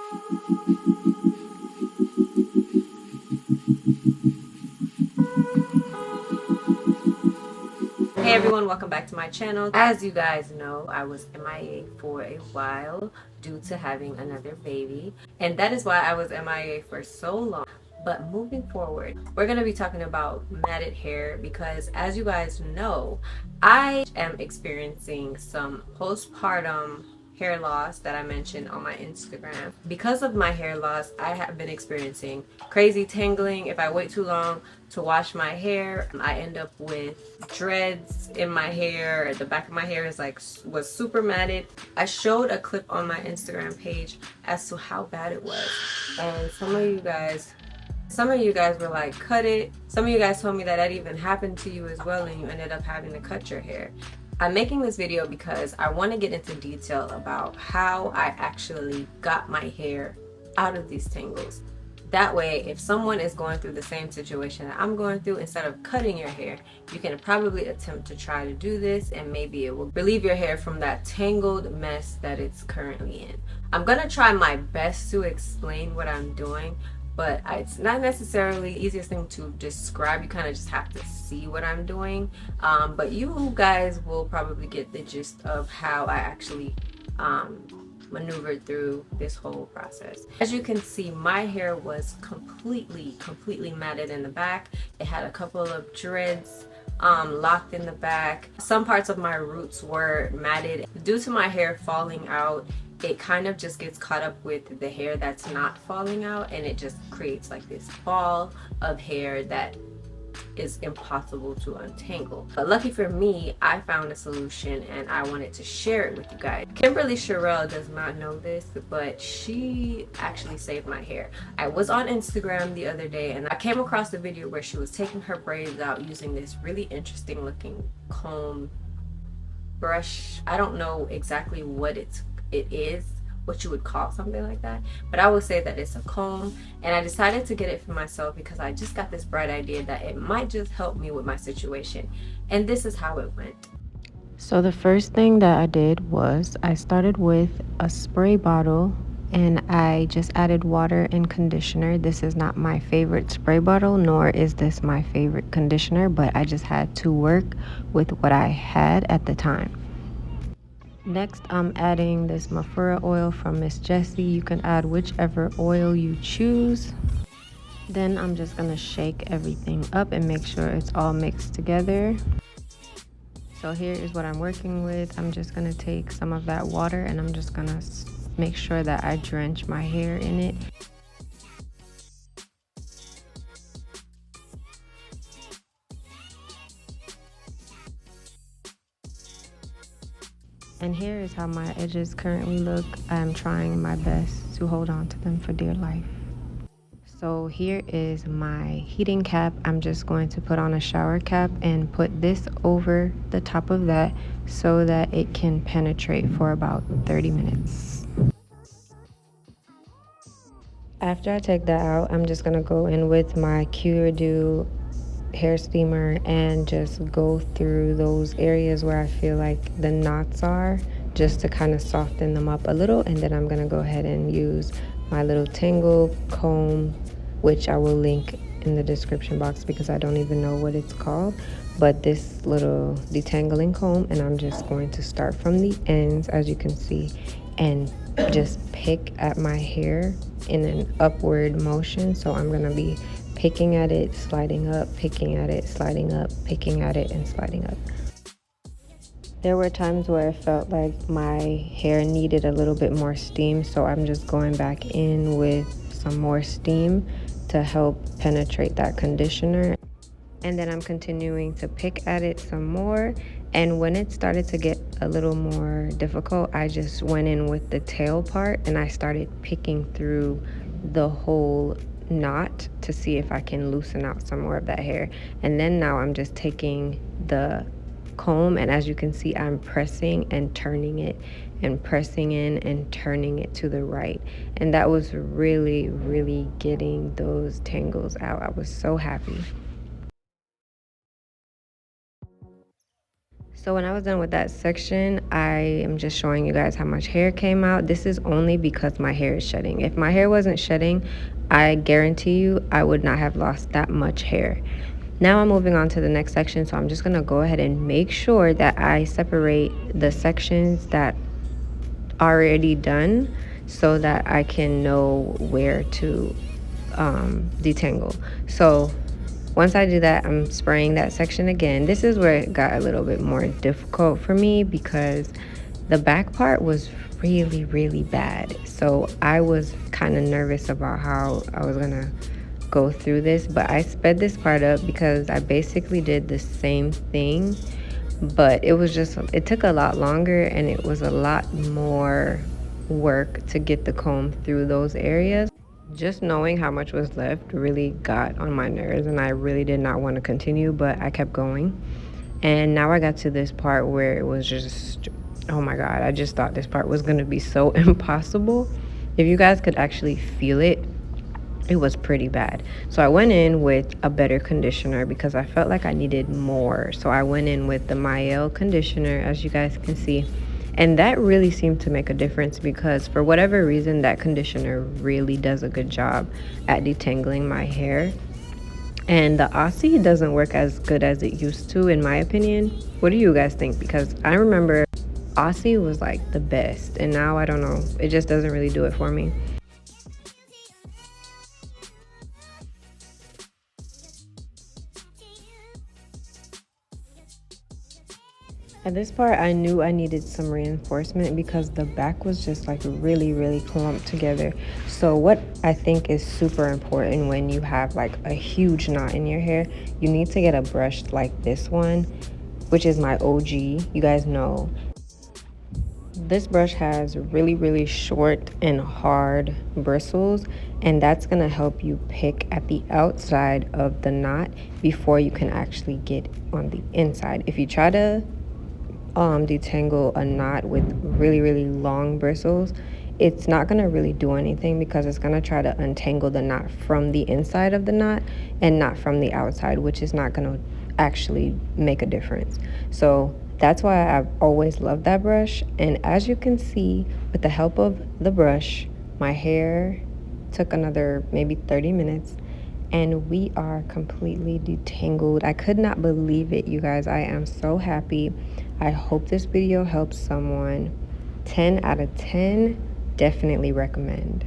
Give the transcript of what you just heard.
Hey everyone, welcome back to my channel. As you guys know, I was MIA for a while due to having another baby, and that is why I was MIA for so long. But moving forward, we're going to be talking about matted hair because, as you guys know, I am experiencing some postpartum hair loss that I mentioned on my Instagram. Because of my hair loss, I have been experiencing crazy tangling. If I wait too long to wash my hair, I end up with dreads in my hair. The back of my hair is was super matted. I showed a clip on my Instagram page as to how bad it was, and some of you guys were like, cut it. Some of you guys told me that that even happened to you as well and you ended up having to cut your hair. I'm making this video because I want to get into detail about how I actually got my hair out of these tangles. That way, if someone is going through the same situation that I'm going through, instead of cutting your hair, you can probably attempt to try to do this, and maybe it will relieve your hair from that tangled mess that it's currently in. I'm going to try my best to explain what I'm doing, but it's not necessarily the easiest thing to describe. You kind of just have to see what I'm doing. But you guys will probably get the gist of how I actually maneuvered through this whole process. As you can see, my hair was completely matted in the back. It had a couple of dreads locked in the back. Some parts of my roots were matted. Due to my hair falling out, it kind of just gets caught up with the hair that's not falling out, and it just creates like this ball of hair that is impossible to untangle. But lucky for me, I found a solution and I wanted to share it with you guys. Kimberly Sherrill does not know this, but she actually saved my hair. I was on Instagram the other day and I came across a video where she was taking her braids out using this really interesting looking comb brush. I don't know exactly what it is, what you would call something like that, but I would say that it's a comb, and I decided to get it for myself because I just got this bright idea that it might just help me with my situation. And this is how it went. So the first thing that I did was I started with a spray bottle and I just added water and conditioner. This is not my favorite spray bottle, nor is this my favorite conditioner, but I just had to work with what I had at the time. Next, I'm adding this Mafura oil from Miss Jessie. You can add whichever oil you choose. Then I'm just gonna shake everything up and make sure it's all mixed together. So here is what I'm working with. I'm just gonna take some of that water and I'm just gonna make sure that I drench my hair in it. And here is how my edges currently look. I'm trying my best to hold on to them for dear life. So here is my heating cap. I'm just going to put on a shower cap and put this over the top of that so that it can penetrate for about 30 minutes. After I take that out, I'm just gonna go in with my Cure Do hair steamer and just go through those areas where I feel like the knots are, just to kind of soften them up a little. And then I'm gonna go ahead and use my little tangle comb, which I will link in the description box because I don't even know what it's called, but this little detangling comb, and I'm just going to start from the ends, as you can see, and just pick at my hair in an upward motion. So I'm gonna be picking at it, sliding up, picking at it, sliding up, picking at it, and sliding up. There were times where I felt like my hair needed a little bit more steam, so I'm just going back in with some more steam to help penetrate that conditioner. And then I'm continuing to pick at it some more. And when it started to get a little more difficult, I just went in with the tail part and I started picking through the whole knot to see if I can loosen out some more of that hair. And then now I'm just taking the comb, and as you can see, I'm pressing and turning it and pressing in and turning it to the right. And that was really getting those tangles out. I was so happy. So when I was done with that section, I am just showing you guys how much hair came out. This is only because my hair is shedding. If my hair wasn't shedding, I guarantee you I would not have lost that much hair. Now I'm moving on to the next section, so I'm just gonna go ahead and make sure that I separate the sections that are already done so that I can know where to detangle. So once I do that, I'm spraying that section again. This is where it got a little bit more difficult for me because the back part was really, really bad. So I was kind of nervous about how I was gonna go through this, but I sped this part up because I basically did the same thing, but it took a lot longer and it was a lot more work to get the comb through those areas. Just knowing how much was left really got on my nerves, and I really did not want to continue, but I kept going. And now I got to this part where it was just, oh my God, I just thought this part was going to be so impossible. If you guys could actually feel it, it was pretty bad. So I went in with a better conditioner because I felt like I needed more. So I went in with the Mael conditioner, as you guys can see. And that really seemed to make a difference because for whatever reason, that conditioner really does a good job at detangling my hair. And the Aussie doesn't work as good as it used to, in my opinion. What do you guys think? Because I remember Aussie was like the best, and now I don't know. It just doesn't really do it for me. At this part, I knew I needed some reinforcement because the back was just like really, really clumped together. So what I think is super important when you have like a huge knot in your hair, you need to get a brush like this one, which is my OG. You guys know. This brush has really, really short and hard bristles, and that's gonna help you pick at the outside of the knot before you can actually get on the inside. If you try to detangle a knot with really, really long bristles, it's not going to really do anything because it's going to try to untangle the knot from the inside of the knot and not from the outside, which is not going to actually make a difference. So that's why I've always loved that brush. And as you can see, with the help of the brush, my hair took another maybe 30 minutes and we are completely detangled. I could not believe it, you guys. I am so happy. I hope this video helps someone. 10 out of 10, definitely recommend.